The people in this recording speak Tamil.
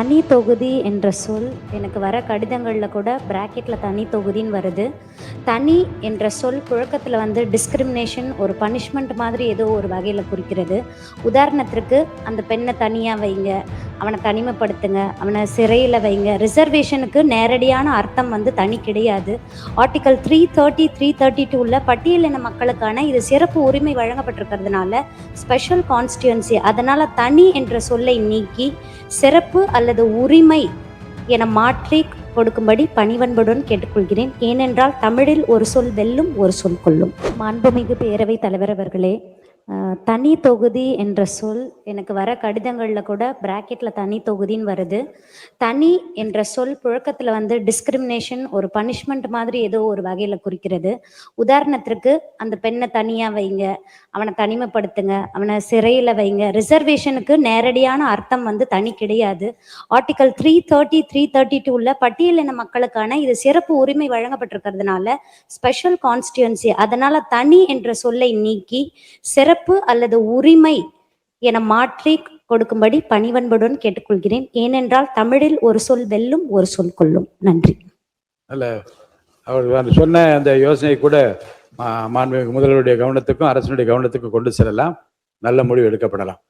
தனி தொகுதி என்ற சொல் எனக்கு வர கடிதங்களில் கூட பிராக்கெட்டில் தனி தொகுதின்னு வருது. தனி என்ற சொல் புழக்கத்தில் டிஸ்கிரிமினேஷன், ஒரு பனிஷ்மெண்ட் மாதிரி ஏதோ ஒரு வகையில் குறிக்கிறது. உதாரணத்திற்கு, அந்த பெண்ணை தனியாக வைங்க, அவனை தனிமைப்படுத்துங்க, அவனை சிறையில் வைங்க. ரிசர்வேஷனுக்கு நேரடியான அர்த்தம் தனி கிடையாது. ஆர்டிகல் 330, 332 பட்டியலின மக்களுக்கான இது சிறப்பு உரிமை வழங்கப்பட்டிருக்கிறதுனால ஸ்பெஷல் கான்ஸ்டியூன்சி, அதனால் தனி என்ற சொல்லை நீக்கி சிறப்பு அல்லது உரிமை என மாற்றி கொடுக்கும்படி பணிவன்புடன் கேட்டுக்கொள்கிறேன். ஏனென்றால் தமிழில் ஒரு சொல் வெல்லும், ஒரு சொல் கொல்லும். மாண்புமிகு பேரவைத் தலைவர் அவர்களே, தனி தொகுதி என்ற சொல் எனக்கு வர கடிதங்களில் கூட பிராக்கெட்டில் தனி தொகுதின்னு வருது. தனி என்ற சொல் புழக்கத்தில் டிஸ்கிரிமினேஷன், ஒரு பனிஷ்மெண்ட் மாதிரி ஏதோ ஒரு வகையில் குறிக்கிறது. உதாரணத்திற்கு, அந்த பெண்ணை தனியாக வைங்க, அவனை தனிமைப்படுத்துங்க, அவனை சிறையில் வைங்க. ரிசர்வேஷனுக்கு நேரடியான அர்த்தம் தனி கிடையாது. ஆர்டிகல் 330, 332 பட்டியலின மக்களுக்கான இது சிறப்பு உரிமை வழங்கப்பட்டிருக்கிறதுனால ஸ்பெஷல் கான்ஸ்டியூன்சி, அதனால் தனி என்ற சொல்லை நீக்கி சிறப்பு அல்லது உரிமை என மாற்றி கொடுக்கும்படி பணிவன்புடன் கேட்டுக்கொள்கிறேன். ஏனென்றால் தமிழில் ஒரு சொல் வெல்லும், ஒரு சொல் கொல்லும். நன்றி. அல்ல, அவர் சொன்ன அந்த யோசனை கூட மாண்புமிகு முதல்வருடைய கவனத்துக்கும் அரசினுடைய கவனத்துக்கும் கொண்டு செல்லலாம். நல்ல முடிவு எடுக்கப்படலாம்.